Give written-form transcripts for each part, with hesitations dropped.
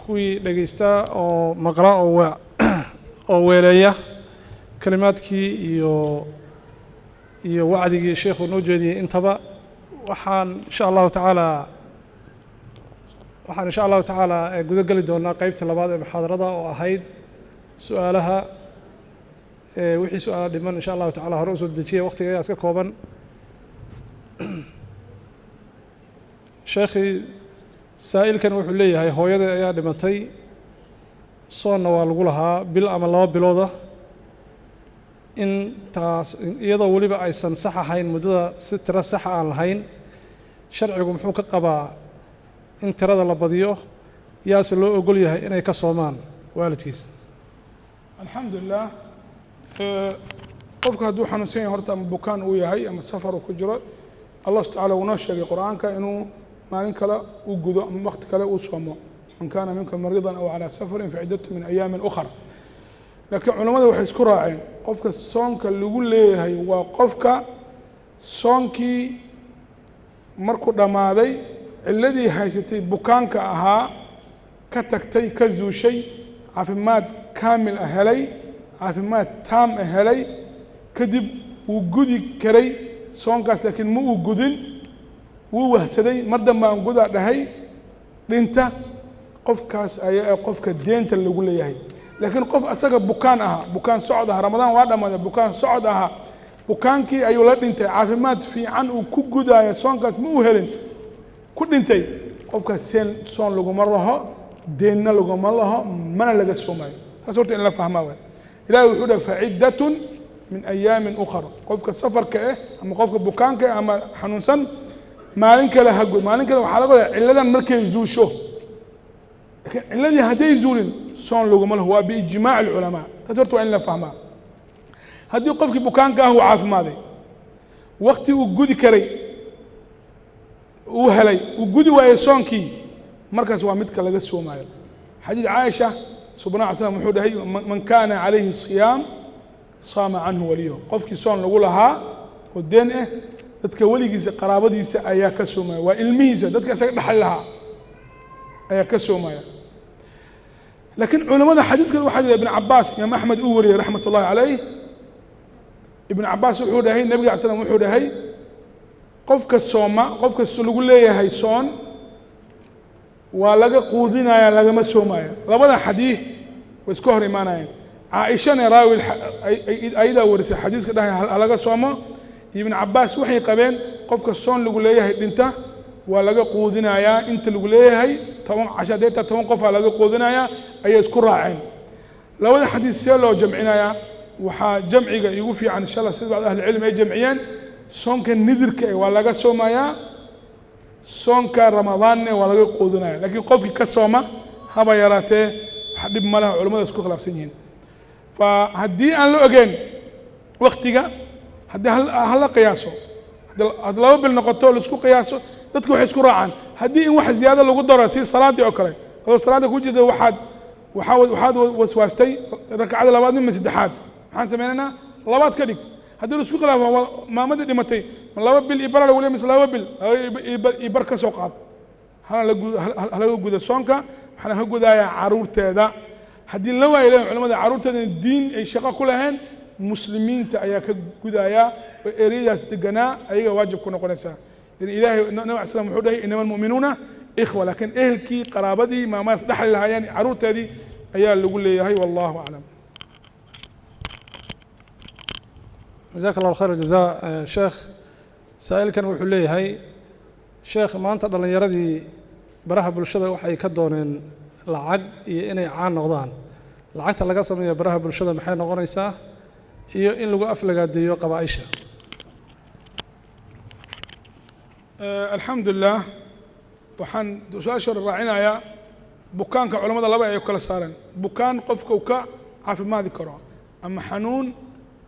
kuwii dhageysta oo maqra oo weeleeya kalimaadkii iyo wacdigii sheekhu noo jeediyey intaba waxaan insha allahu tacaala guda geli doonaa qaybtii labaad ee muxaadarada oo ahayd su-aalaha wixii su-aala dhiman insha allahu tacala hore usoo dejiya waqtiga ayaa iska kooban sheekhii saa'ilkan wuxuu leeyahay hooyadii ayaa dhimatay soonna waa lagu lahaa bil ama 2 bilooda intaas iyadoo weliba aysan sax ahayn muddada si tiro sax aan lahayn sharcigu muxuu ka qabaa in tirada la badiyo yaase loo ogol yahay inay ka soomaan waalidkiisa alxamdulilah qofka hadduu xanuunsan yahay horta ama bukaan uu yahay ama safar uu ku jiro allah subhanahu wa ta'ala noo sheegay quraanka inuu maalin kale uu gudo ama waqti kale uu soomo man kaana minkum mariidan aw ala safarin fa iddatu min ayaamin ukhra laakiin culimadu waxay isku raaceen qofka soonka lagu leeyahay waa qofka soonkii markuu dhamaaday ciladii haysatay bukaanka ahaa ka tagtay ka zuushay caafimaad kaamil ah helay caafimaad taam ah helay kadib wuu gudi karay soonkaas laakiin ma uu gudin wuu wahsaday mar dambe aan gudaa dhahay dhinta qofkaas ayaa qofka deenta lagu leeyahay laakiin qof asaga bukaan aha bukaan socod aha ramadaan waa dhamaaday bukaan socod aha bukaankii ayuu la dhintay caafimaad fiican uu ku gudaayo soonkaas ma uu helin ku dhintay qofkaas soon laguma laho deenna laguma laho mana laga soomayo taas horta in la fahmaa waay ilaahay wuxuu dhahay faciddatun min ayaamin ukhra qofka safarka ama qofka bukaanka ama xanuunsan maalin kale ha gud maalin kale waxaa laga wadaa ciladan markay zuusho laakiin ciladii hadday zuulin soon laguma laho waa biijmaac alculamaa taas horta waa in la fahmaa haddii qofkii bukaanka ah uu caafimaaday waqti uu gudi karay uu helay uu gudi waayey soonkii markaas waa midka laga soomaayo xadiid caaisha subnaa aslam wuxuu dhahay man kaana calayhi siyaam saama canhu waliyo qofkii soon lagu lahaa oo deen ah dadka weligiisa qaraabadiisa ayaa ka soomaya waa ilmihiisa dadka isaga dhaxal lahaa ayaa ka soomaya laakiin culimada xadiiska waxaa jira ibn Cabbaas imaam Ahmed uu wariyay raxmatullaahi calayh ibn Cabbaas wuxuu dhahay nabiga sallam wuxuu dhahay qofka sooma qofka lagu leeyahay soon waa laga quudinaya lagama soomaya labada xadiis way isku hor imaanayaan caaishana raawi ayda warisay xadiiska dhahay laga soomo ibn Cabbaas waxay qabeen qofka soon lagu leeyahay dhinta waa laga quudinaya inta lagu leeyahay 10 qof laga quudinaya ay isku raaceen labada xadiis si loo jamcinaya waxa jamciga igu fiican insha Allah sida ahli cilmi ay jamciyeen soonka nidirka waa laga soomaya soonka ramadaanna waa laga quudinaya laakiin qofkii ka sooma haba yaraatee wax dhib ma laha culimadu isku khilaafsan yihiin fa haddii aan la ogeyn waqtiga haddii hal la qiyaaso haddii 2 bil noqoto la isku qiyaaso dadku waxay isku raacaan haddii in wax ziyaado lagu daro si salaadii oo kale oo salaada ku jirta waxaad waswaastay rakcada labaad min saddexaad maxaan sameeynaa labaad ka dhig haddii la isku khilaafo maamadii dhimatay 2 bil ibar lagu leeyahay 2 bil ibar ka soo qaad hala guda soonka waxaan ha gudaaya caruurteeda haddii la waayo culimada caruurteeda diin ay shaqo ku lahayn muslimiinta ayaa ka gudaaya ereyadaas deganaa ayaga waajib ku noqonaysaa ilaahay nabi sallam wuxuu dhahay inama almu'minuuna ikhwa laakiin ehelkii qaraabadii maamaas dhaxli lahaayeen caruurteedii ayaa lagu leeyahay wallahu aclam جزاك الله خير الجزاء شيخ سائلكن wuxuu leeyahay sheekh maanta dhalinyaradii baraha bulshada waxay ka dooneen lacag iyo inay caan noqdaan lacagta laga sameeyo baraha bulshada maxay noqonaysaa iyo in lagu aflagaadeeyo qabaaisha alxamdulilah waxaan su-aasha raacinayaa bukaanka culamada laba ay kala saareen bukaan qofka uu ka caafimaadi karo ama xanuun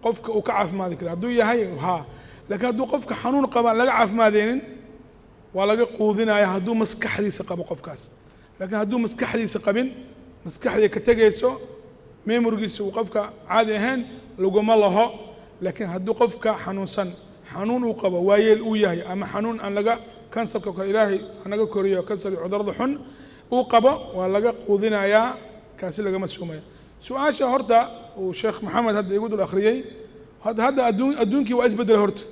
qofka uu ka caafimaadi karo hadduu yahay haa laakiin hadduu qofka xanuun qabaan laga caafimaadeynin waa laga quudinaya hadduu maskaxdiisa qabo qofkaas laakiin hadduu maskaxdiisa qabin maskaxdii ka tegayso meemorigiisa uu qofka caadi ahayn laguma laho laakiin hadduu qofka xanuunsan xanuun uu qabo waayeel uu yahay ama xanuun aan laga kansarka kale ilaahay anaga koriyo kansar cudurada xun uu qabo waa laga quudinayaa kaasi lagama soomaya su-aasha horta uu sheekh maxamed hadda igu dul akhriyey hadda adduunkii waa isbedelay horta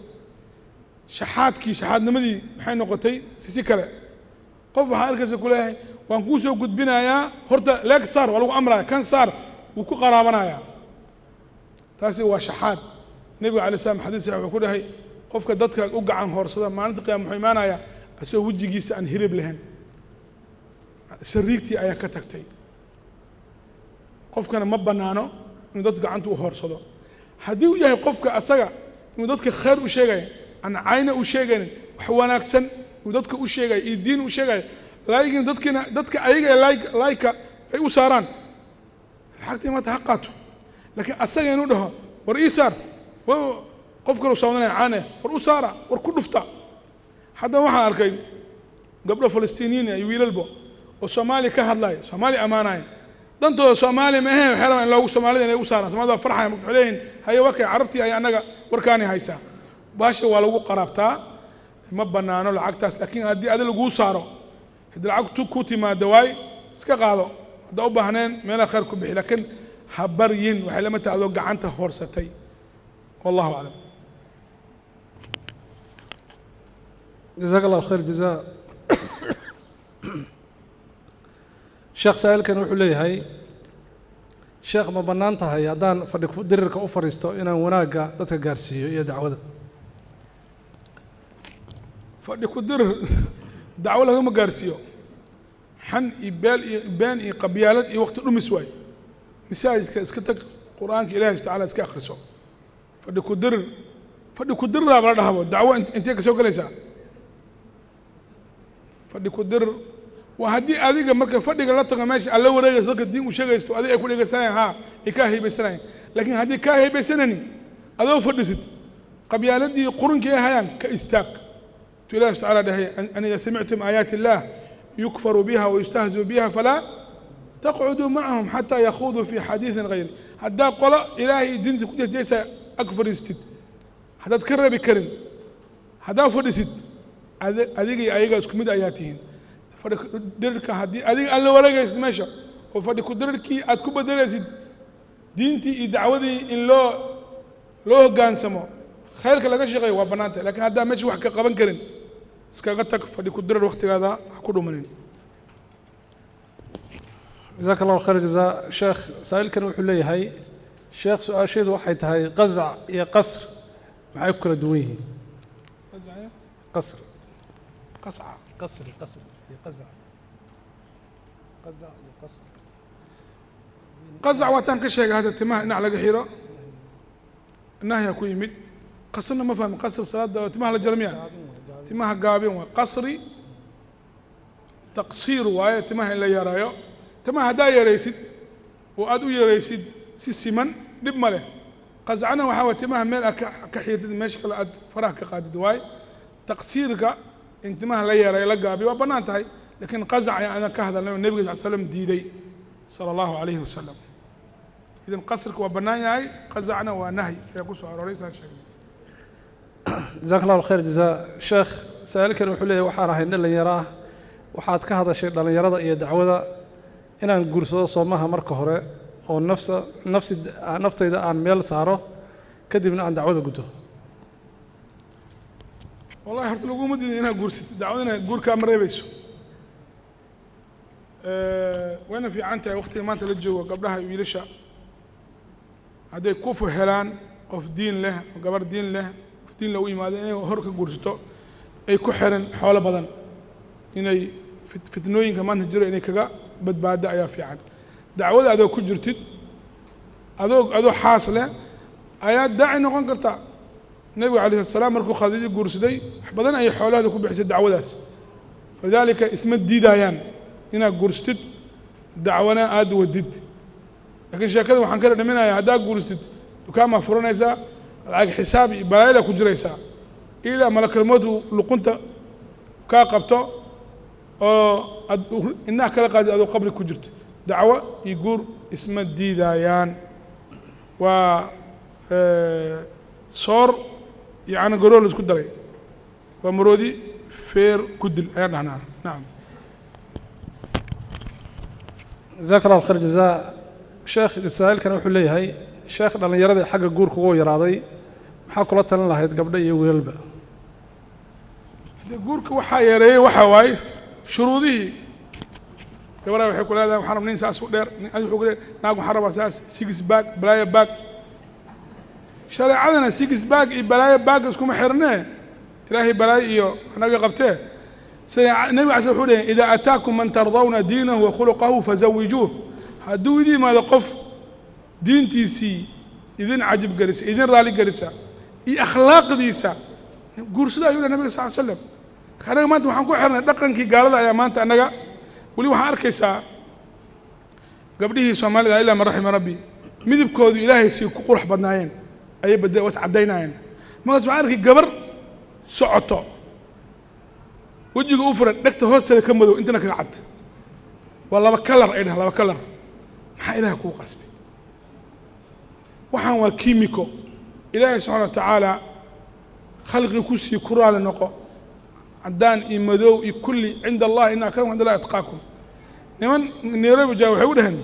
shaxaadnimadii maxay noqotay si kale qof waxaa arkaysa ku leeyahay waan kuu soo gudbinayaa horta leeg saar waa lagu amraya kan saar wuu ku qaraabanayaa taasi waa shaxaad nebiga alay slam xadiis saxiix wuxuu ku dhahay qofka dadka u gacan hoorsada maalinta qiyaama wuxuu imaanayaa asagoo wejigiisa aan hirib lahayn sariigtii ayaa ka tagtay qofkana ma bannaano inuu dad gacanta u hoorsado haddii uu yahay qofka asaga inuu dadka khayr u sheegaya aan cayna u sheegaynin wax wanaagsan inuu dadka u sheegaya iyo diin u sheegaya laakiin dadka ayaga laayka ay u saaraan lacagtii maanta ha qaato laakiin asaga inuu dhaho war ii saar qof kale u saadanaya caane war u saara war ku dhufta haddaba waxaan arkay gabdho falastiiniyiin iyo wiilalbo oo soomaaliya ka hadlaya soomaaliya ammaanaya dantooda soomaaliya ma ahayn waxay rabaan in loogu soomaalida inay u saaraan soomaalida waa farxaya waxay leeyihin haye wakay carabtii ay annaga warkaani haysaa baasha waa lagu qaraabtaa ma bannaano lacagtaas laakiin haddii adi laguu saaro haddii lacagtu ku timaado waay iska qaado haddaa u baahneen meelaha khayr ku bixi laakiin ha baryin waxay lama tahay adoo gacanta hoorsatay wallahu aclam جزاك الله خير جزاء sheekh saa'ilkan wuxuu leeyahay sheekh ma bannaan tahay haddaan fadhi dirirka u fadhiisto inaan wanaagga dadka gaarsiiyo iyo dacwada fadhi ku dirir dacwo lagama gaarsiiyo xan iyo been iyo qabyaalad iyo waqti dhumis waay masaajidka iska tag qur-aanka ilaahay tacaala iska akhriso fadhi ku diriraa bala dhahabo dacwo intee ka soo gelaysaa fadhi ku dirir waa haddii adiga marka fadhiga la tago meesha alla wareegayso dadka diin u sheegaysto adiga ay ku dhegaysanayaan haa ay kaa haybaysanayaan laakiin haddii kaa haybaysanani adoo fadhisid qabyaaladii qurunkii ay hayaan ka istaag tu ilahi tacaala dhahay an ida samictum aayaati illaah yukfaru biha wayustahzuu biha falaa taqcuduu macahum xataa yakhuduu fi xadiidin gayri haddaa qolo ilaahay diintiisa ku jeesjeesa ag fadhiistid haddaad ka rabi karin haddaa fadhisid adiga iyo ayaga isku mid ayaa tihiin fadhi dirirka haddii adiga aan la wareegaysid meesha oo fadhi ku dirirkii aad ku bedelaysid diintii iyo dacwadii in loo hoggaansamo khayrka laga shaqeeyo waa bannaan tahay lakiin haddaa meesha wax ka qaban karin iskaga tag fadhi ku dirir waqtigaada ha ku dhumanin جزاك الله خير جزاء sheekh saa'ilkan wuxuu leeyahay sheekh su-aasheedu waxay tahay qazac iyo qasr maxay ku kala duwan yihiin qasr qasca قصر قزع قصر قزع واتان كشيء هذا تماه نعلى قحيرة النهي كوي مد قصرنا ما فهم قصر صلاة تماه للجرمية تماه قابين وقصري تقصير وايا تماه إلا يرايو تماه دا يريسد وأدو يريسد سيسمن نبمله قزعنا وحاول تماه ميل كحيرة المشكلة أد فراك قادد واي تقصيرك انتماه لا يرى لا قابي وبناتها لكن قزع أنا كهذا النبي صلى الله عليه وسلم ديدي صلى الله عليه وسلم إذا قصرك وبنايا قزعنا ونهي يقول سؤال رئيس الشيخ جزاك الله الخير جزاء شيخ سألك الوحولي وحاره إن اللي يراه وحاد كهذا الشيء اللي يراه إيه دعوة إن نقرصه صومها مركهرة أو نفس إذا أن ميل صاره كدبنا أن دعوة قده والله horta laguma diidin inaad guursid dacwadana guurkaa ma reebayso wayna fiican tahay waqtiga maanta la joogo gabdhaha iyo wiilasha hadday kufu helaan qof diin leh oo gabar diin leh qof diin lagu yimaado inay hor ka guursato ay ku xiran xoolo badan inay fitnooyinka maanta jiro inay kaga badbaado ayaa fiican dacwada adoo ku jirtid adoo xaas leh ayaa daaci noqon kartaa النبي عليه السلام مركو خديجة قرصدي بدنا أي حوله ذو كبح سد دعوة فلذلك اسم الديدايان هنا قرصت دعوانا آد ودد لكن شكله وحنكر منها يا هذا قرصت وكان مفروض إذا العق حسابي بلايلا كجريسا إلى ملك الموت لقنت كاقبته إنها كلا قاد هذا قبل كجرت دعوة يقول اسم الديدايان و صار يعني قرول اسكت دلي ومرودي فير كدل نعم jazaaka allahu khayr jazaa sheekh saa'ilkan wuxuu leeyahay sheekh dhallinyaradii xagga guurka ugu yaraaday maxaa kula talin lahayd gabdho iyo wiilalba guurka waxaa yareeyey waxaa waaye shuruudihii gabadha waxay ku leedahay waxaan rabaa nin saas u dheer adi wuxuu ku leeyahay naag waxaan rabaa saas six bag balaayo bag shareecadana six bag iyo balaayo bag iskuma xirnee ilaahay balaayo iyo anaga qabtee nabi case wuxuu leeyahay idaa ataakum man tardawna diinahu wa khuluqahu fazawijuuh hadduu idin yimaado qof diintiisii idin cajib gelisa idin raali gelisa iyo akhlaaqdiisa guursada ayuu nabiga sal slam anaga maanta waxaan ku xirnay dhaqankii gaalada ayaa maanta annaga weli waxaan arkaysaa gabdhihii soomaalida ilaa man raxima rabbi midabkoodu ilaahay sii ku qurux badnaayeen ayay was caddaynayeen markaas waxaan arkay gabar socoto wejiga u furan dhegta hoosteeda ka madow intana kaga cad waa laba kalar ay dhahaan laba kalar maxaa ilaahay kuu qasbay waxaan waa kiimiko ilaahay subxana wa tacaala khalqi ku sii ku raali noqo caddaan iyo madow iyo kulli cinda allah ina akramakum cinda allahi atqaakum niman nairobi jaa waxay u dhaheen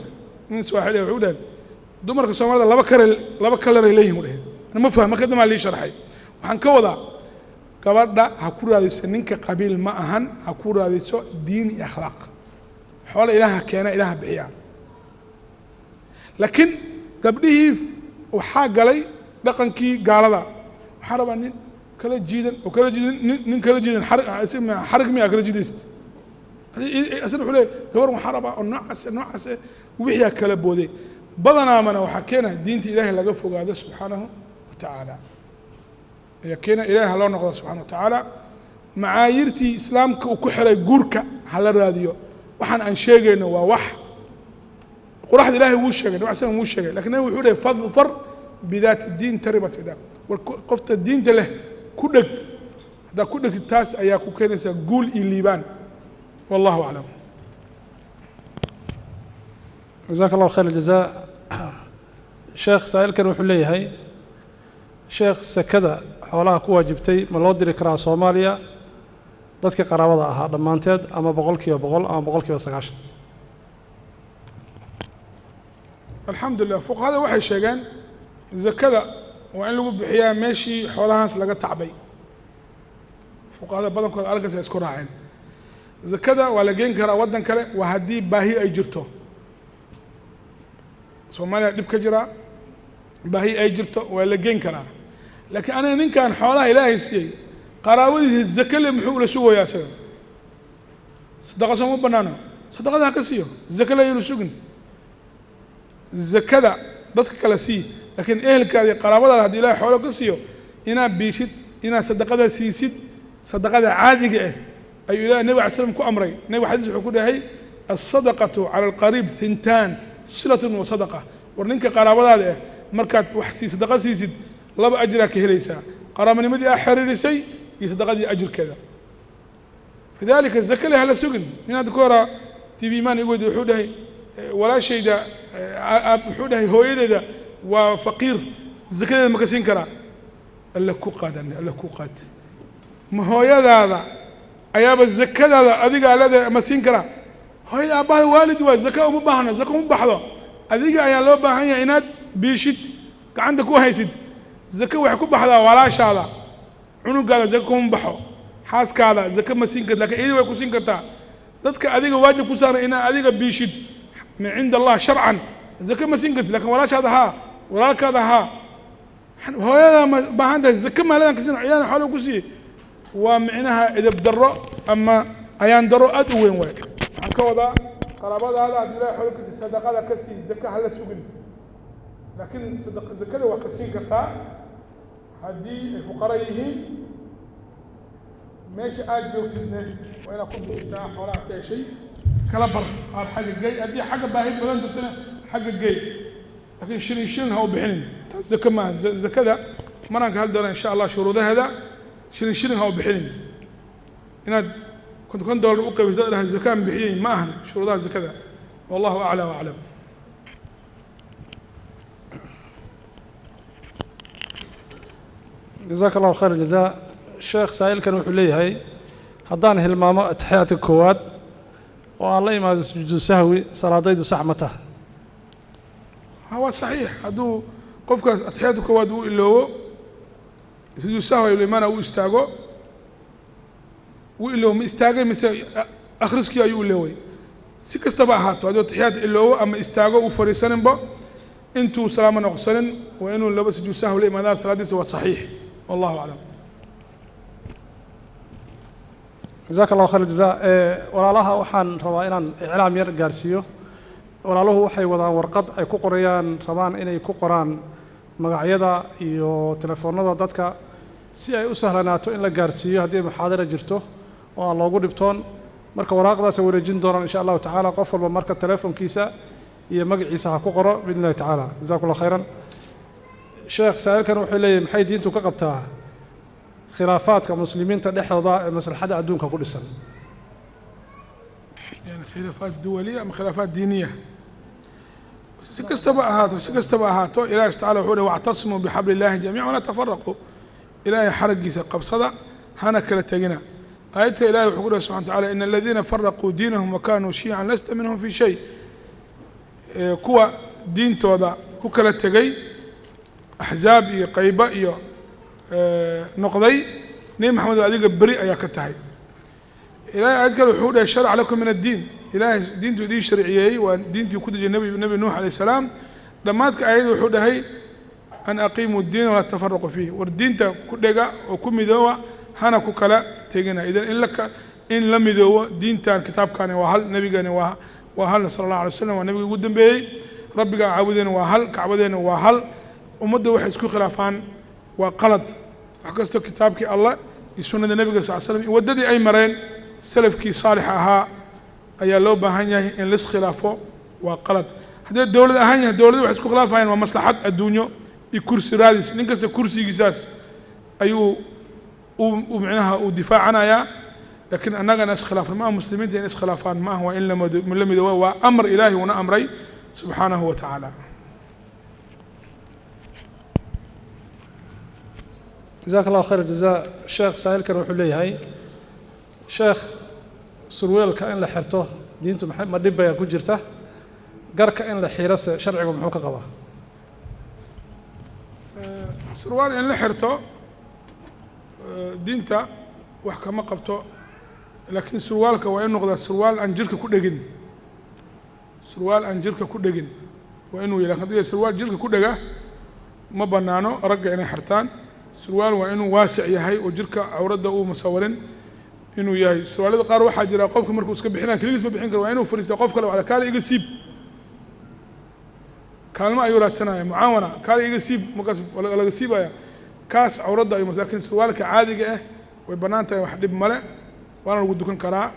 nin swaaxili waxay u dhaheen dumarka soomaalida laba kalaray leeyihin u dhaheen ma fahma kadama lii sharxay waxaan ka wadaa gabadha ha ku raadiso ninka qabiil ma ahan ha ku raadiso diin iyo akhlaaq xoola ilaaha keena ilaaha bixiya laakiin gabdhihii waxaa galay dhaqankii gaalada waxaan rabaa nin kala jiidan oo kala jiidan nin kala jiidan xarig miyaa kala jiidaysta asna wuxuu leeyahay gabar waxaan rabaa oo noocaas wixiyaa kala booday badanaamana waxaa keena diinta ilaahay laga fogaado subxaanahu wa tacaala ayaa keena ilaahay ha loo noqdo subxana wa tacaala macaayirtii islaamka uu ku xiray guurka ha la raadiyo waxaan aan sheegayno waa wax quraxda ilaahay wuu sheegay nabi slam wuu sheegay lakin nabi wuxuu leeyahay fadfar bidaati diin taribat yadak war qofta diinta leh ku dheg haddaa ku dhegtid taas ayaa ku keenaysaa guul iyo liibaan wallahu aclam jazaaka allahu khayr aljazaa sheekh saa'ilkan wuxuu leeyahay sheekh sakada xoolaha ku waajibtay ma loo diri karaa soomaaliya dadka qaraabada ahaa dhammaanteed ama 100% ama 90%. alxamdulilah fuqahada waxay sheegeen zakada waa in lagu bixiyaa meeshii xoolahaas laga tacbay fuqahada badankooda arkaysa isku raaceen zakada waa la geyn karaa waddan kale waa haddii baahi ay jirto soomaaliya dhib ka jira baahi ay jirto waa la geyn karaa laakiin aniga ninkan xoolaha ilaahay siiyey qaraabadiisa zakale muxuu ula sugayaa isaga sadaqa sooma bannaano sadaqada ha ka siiyo zakale ayuu sugin zakada dadka kale sii laakiin ehelkaada qaraabadaada haddii ilaahay xoolo ka siiyo inaad biishid inaad sadaqada siisid sadaqada caadiga ah ayuu ilaahay nabi calayi slam ku amray nabi xadiis wuxuu ku dhahay alsadaqatu cala alqariib hintaan silatun wa sadaqa war ninka qaraabadaada ah markaad wax sii sadaqa siisid laba ajraa ka helaysaa qaraabanimadii aa xiriirisay iyo sadaqadii ajirkeeda lidalika zakale hala sugin inaad ka hora tv imaan igu weydi wuxuu dhahay walaashayda wuxuu dhahay hooyadeeda waa faqiir zakadeeda ma ka siin karaa alla ku qaadan alla ku qaad ma hooyadaada ayaaba zakadaada adiga leedahay ma siin karaa hooyada aabbaha waalid waa zaka uma baahno zaka uma baxdo adiga ayaa loo baahan yahay inaad biishid gacanta ku haysid zaka waxay ku baxdaa walaashaada cunugaada zaka kuma baxo xaaskaada zaka ma siin karta laakiin iyada way ku siin kartaa dadka adiga waajib ku saaran inaad adiga biishid min cinda allah sharcan zaka ma siin kartid laakiin walaashaada haa walaalkaada haa hooyada ma baahan tahay zaka maaladan ka siin ciyaana xoolo ku siiye waa micnaha edeb darro ama ayaan darro aad u weyn waay waxaan ka wadaa qaraabadaada haddii ilaahay xoolo ka sii sadaqada ka sii zaka hala sugin laakiin zakada waa ka siin kartaa haddii ay fuqara yihiin meesha aad joogtidne waa inaad ku bixisaa xoolaha ka heshay kala bar aad xagga gey haddii xagga baahi badan jirtana xagga gey laakiin shilin ha u bixinin taas zaka maaha zakada maraan ka hadli doonaa insha allah shuruudaheeda shilin ha u bixinin inaad $50 u qaybisad dhahay zakaan bixiyey ma ahan shuruudaha zakada wallahu aclى waclam jazaaka allahu khayr aljazaa sheekh saa'ilkan wuxuu leeyahay haddaan hilmaamo atixyaadka koowaad oo aan la imaado sujuudu sahwi salaadaydu sax ma taha waa saxiix hadduu qofkaas atixyaadka koowaad uu iloobo sujuudu sahwi imaana uu istaago uu iloobo ma istaagay mise akhriskii ayuu ilooway si kastaba ahaato hadduu atixiyaad iloobo ama istaago uu fadhiisaninba intuu salaamo noqsanin waa inuu laba sujuud sahwi la imaadaan salaadiisa waa saxiix wallahu aclam jazaaka allahu khayr jazaa walaalaha waxaan rabaa inaan iclaam yar gaarsiiyo walaaluhu waxay wadaan warqad ay ku qorayaan rabaan inay ku qoraan magacyada iyo telefoonada dadka si ay u sahlanaato in la gaarsiiyo haddii muxaadara jirto oo aan loogu dhibtoon marka waraaqdaas wareejin doonaan insha allahu tacaala qof walba marka telefoonkiisa iyo magaciisa ha ku qoro biidni illahi tacaala jazakum allah khayran sheekh saa'ilkan wuxuu leeyahay maxay diintu ka qabtaa khilaafaadka muslimiinta dhexdooda ee maslaxada adduunka ku dhisan يعني خلافات دولية أم خلافات دينية سكستبا أهاتو إلهي تعالى وحوله واعتصموا بحبل الله جميعا ولا تفرقوا إلهي حرق قبصدا هانا كلا تجنا آيتك إلهي وحوله سبحانه وتعالى إن الذين فرقوا دينهم وكانوا شيعا لست منهم في شيء كوا دين تودا كلا تجي أحزاب قيبة نقضي نيم محمد علي بريء يا كتاهي إلهي أذكر وحوله الشرع لكم من الدين إلهي دينتو دين شرعية ودينتي كودج النبي نوح عليه السلام لما أذكر آيات وحوله هي أن أقيموا الدين ولا تفرقوا فيه والدين كودجا وكم دوا هنا كلا تجينا إذا إن لم يدوا دين تان كتاب كان وهل نبي كان وهل صلى الله عليه وسلم والنبي قدم به ربك عبدين وهل كعبدين وهل ومدة واحد سكو خلافان وقلد حكستو كتابك الله السنة النبي صلى الله عليه وسلم وددي أي مرين سلفكي صالح أها أي لو بهنيا إن لس خلافه وقلد هذه الدولة أهنيا الدولة واحد سكو خلافها ومصلحة الدنيا الكرسي رادس نكست كرسي جساس أيو ومعناها ودفاع عنها يا لكن أنا ناس خلاف ما مسلمين ناس خلافان ما هو إلا من لم يدوا وأمر إلهي ونا أمري سبحانه وتعالى جزاك الله خير الجزاء الشيخ سائل كان وحول لي هاي شيخ سرويل كأن لحرته دينته ما دبا يا كجرته قر كأن لحيرس شرعي ومحوك قبا سروال إن لحرته دينته وحكم قبته لكن سروالك وإنه غدا سروال أنجرك كدجن سروال أنجرك كدجن وإنه يلا سروال جرك كدجة ما بنانه رجع إنه حرتان سروال وإنه واسع يهي وجرك عورده ومصورين إنه يهي سروال هذا قارو حاجة قفك مركوز كبحنا كل اسمه بحين كرو وإنه فريست قفك لو على كاري يجسيب كلمة أيورات سنة معاونة كاري يجسيب مقاس ولا يجسيب يا كاس عورده أي لكن سروالك عادي جه وبنانته واحد بملأ وأنا ودو كن كراء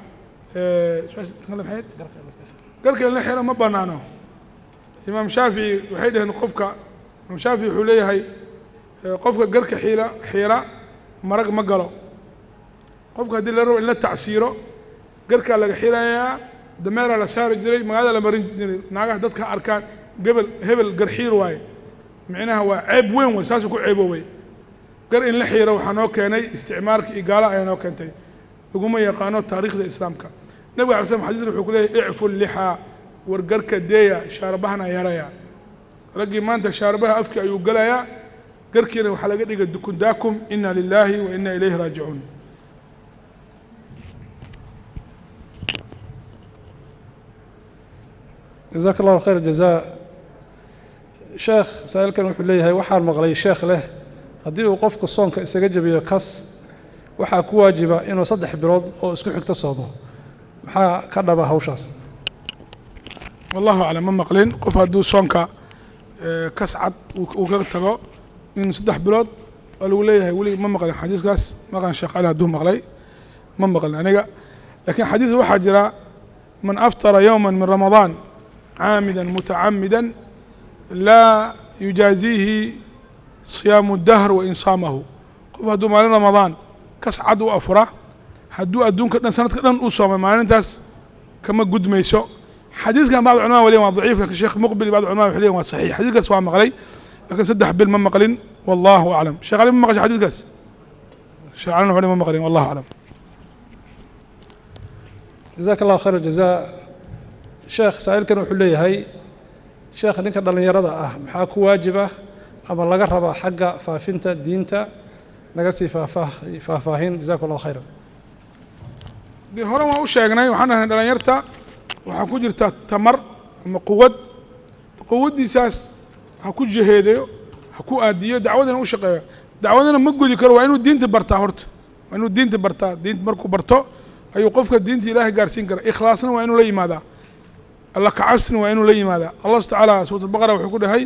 شو تكلم حيت قرك اللي حيرة ما بنانه إمام شافعي وحيده نقفك إمام شافعي حوليه هاي قفك قرك حيرة مرق مقلو قفك هدي اللي إلا تعسيره قرك على حيرة يا دمير على سار الجري ما هذا لما رنج ناقة دتك أركان قبل هبل قرحير واي معناها هو عيب وين وساسه كل عيب وين قر إن الحيرة وحنوك يعني استعمارك إقالة أنا كنتي يقوم يقانون تاريخ الإسلام كا نبي على سبيل حديث الحكولة اعفوا اللحى ورقرك الدية شاربهنا يرايا رجي ما أنت شاربها أفكي أيو قلايا قركينا وحلقة دكون داكم إنا لله وإنا إليه راجعون جزاك الله خير الجزاء شيخ سائل كان وحول لي هاي وحال مغلي شيخ له هدي وقفك الصونك إسجب كاس waxaa ku waajiba inuu 3 bilood oo isku xigta soomo maxaa ka dhaba hawshaas والله أعلم ما مقلين قف هدو صونك كسعد وكتغو إن 3 بلود الولي هي ولي ما مقلين حديث قاس ما كان شيخ على هدو مقلي ما مقلين أنا لكن حديث واحد جرى من أفطر يوما من رمضان عامدا متعمدا لا يجازيه صيام الدهر وإن صامه قف هدو مال رمضان كسعد وأفرة هدو أدون كنا سنة كنا أصوم مع الناس كما قد ميسو حديث كان بعض العلماء وليه ضعيف لكن الشيخ مقبل بعض العلماء وحليه صحيح حديث قاس وعم مغلي لكن سدح بالمم مقلين والله أعلم شيخ علي ما مغش حديث قاس شيخ علي ما مغلين والله أعلم jazaaka allahu khayr aljazaa sheekh saa'ilkan wuxuu leeyahay sheekh ninka dhallinyarada ah maxaa ku waajiba ama laga rabaa xagga faafinta diinta naga sii faahfaahin jazakum allahu khayran dee hore waan u sheegnay waxaan dhahnay dhalinyarta waxaa ku jirta tamar ama quwaddiisaas ha ku jiheedayo ha ku aadiyo dacwadana u shaqeeyo dacwadana ma gudi karo waa inuu diinta bartaa horta waa inuu diinta bartaa diinta markuu barto ayuu qofka diinta ilaahay gaarsiin kara ikhlaasna waa inuu la yimaadaa alla kacabsina waa inuu la yimaadaa allah subhanahu wa ta'ala suurat al-baqara wuxuu ku dhahay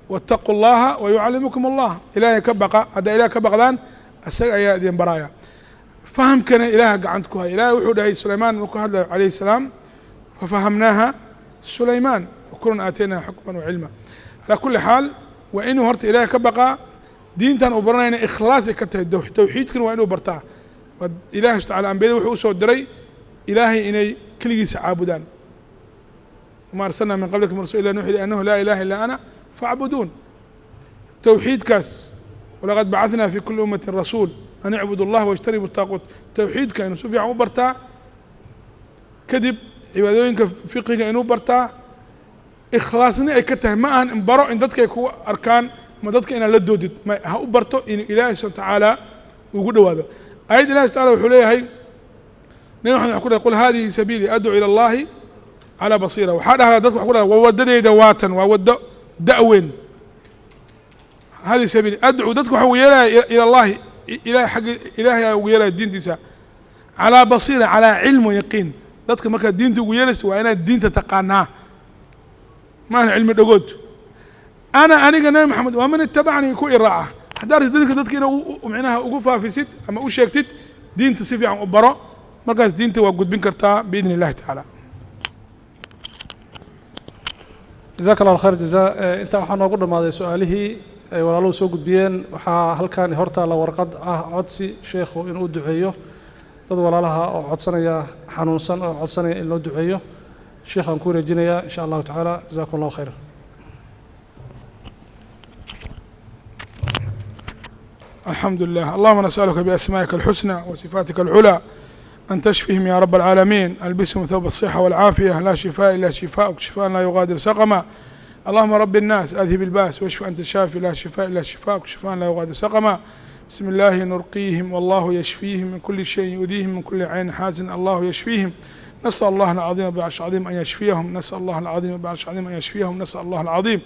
wattaqu llaha wa yucallimukum allah ilaahay ka baqa haddaa ilaah ka baqdaan isaga ayaa idin baraaya fahamkana ilaaha gacanta ku haya ilaahay wuxuu dhahay sulaymaan markuu hadlayo calayhi salaam fafahamnaaha sulaymaan wakulan aataynaa xukman wacilma calaa kulli xaal waa inuu horta ilaahay ka baqaa diintan uu baranayna ikhlaas ay ka tahay tawxiidkana waa inuu bartaa ilaahay subhanahu wa ta'ala ambiyada wuxuu u soo diray ilaahay inay keligiisa caabudaan وما أرسلنا من قبلك من رسول إلا نوحي أنه لا إله إلا أنا فاعبدون توحيد كاس ولقد بعثنا في كل أمة رسول أن اعبدوا الله واجتنبوا الطاغوت توحيد كأنه سوفي عمو برتا كذب عبادوين كفقه كأنه برتا إخلاصني أي كته ما أن انبروا إن ذاتك يكون أركان ما ذاتك إن لدودت ما هو برتو إن إله سبحانه وتعالى وجود هذا أيد الله تعالى وحوليه هاي نحن نقول هذه سبيلي أدعو إلى الله على بصيرة وحالها ذاتك وحولها ووددي دواتا وود دأوين هذه سبيلي أدعو ذاتك وحولها إلى الله إلى حق إلهي ويلا الدين تسا على بصيرة على علم ويقين ذاتك ما كان الدين تقويلس وأنا الدين تتقاناه ما أنا علم الدقود أنا نبي محمد ومن اتبعني يكون الراعة حدارت ذلك ذاتك ومعناها أقوفها في ست أما أشيكتت دين تصيفي عن أبراء مركز دين توجد بنكرتها بإذن الله تعالى جزاك الله خير جزاء انت waxaan ugu dhamaaday su'aalihii ay walaaluhu soo gudbiyeen waxa halkaan horta la warqad ah codsi sheekhu inuu duceeyo dad walaalaha oo codsanaya xanuunsan oo codsanaya in loo duceeyo sheekhan ku wareejinaya insha Allah ta'ala jazakum Allah khayr الحمد لله اللهم نسألك بأسمائك الحسنى وصفاتك العلى أن تشفيهم يا رب العالمين ألبسهم ثوب الصحة والعافية لا شفاء إلا شفاءك شفاء لا يغادر سقما اللهم رب الناس أذهب الباس واشف أنت الشافي لا شفاء إلا شفاءك شفاء لا يغادر سقما بسم الله نرقيهم والله يشفيهم من كل شيء يؤذيهم من كل عين حازن الله يشفيهم نسأل الله العظيم بعرش عظيم أن يشفيهم نسأل الله العظيم بعرش عظيم أن يشفيهم نسأل الله العظيم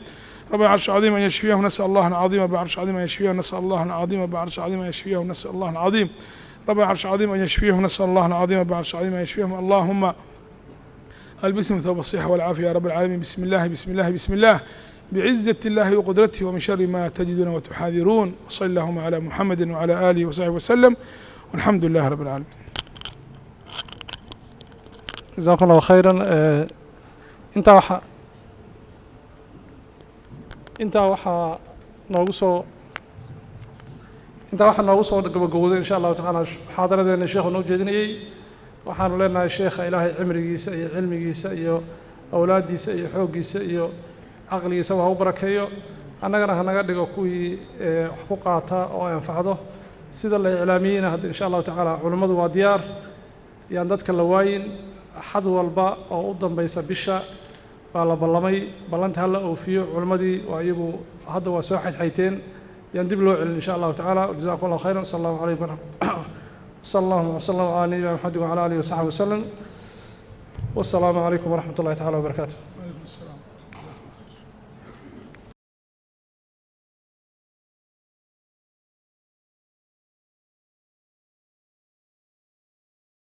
رب العرش العظيم أن يشفيهم نسأل الله العظيم بعرش عظيم أن يشفيهم نسأل الله العظيم بعرش عظيم أن يشفيهم نسأل الله العظيم رب العرش العظيم أن يشفيهم نسأل الله العظيم بعرش عظيم أن يشفيهم اللهم ألبسهم ثوب الصحة والعافية يا رب العالمين بسم الله بسم الله بسم الله بعزة الله وقدرته ومن شر ما تجدون وتحاذرون وصلى اللهم على محمد وعلى آله وصحبه وسلم والحمد لله رب العالمين جزاكم الله خيرا انت waxaa noogu soo gabagabowday insha Allah ta'ala xaadaradeena sheekhu noo jeedinayay waxaanu leenahay sheekha ilaahay cimrigiisa iyo cilmigiisa iyo awlaadiisa iyo xoogiisa iyo aqligiisa waa u barakeeyo annagana ha naga dhigo kuwii wax ku qaata oo anfacdo sida la iclaamiyayna hadda insha Allah ta'ala culimadu waa diyaar yaan dadka la waayin axad walba oo u dambaysa bisha baa la ballamay ballanta hala oofiyo culimadii waa iyagu hadda waa soo xayxayteen yaan dib loo celin insha Allah ta'ala jazakum Allah khayran sallallahu alayhi wa sallam wa sallallahu ala nabiyyina Muhammad wa ala alihi wa sahbihi wa sallam wassalamu alaykum wa rahmatullahi ta'ala wa barakatuh.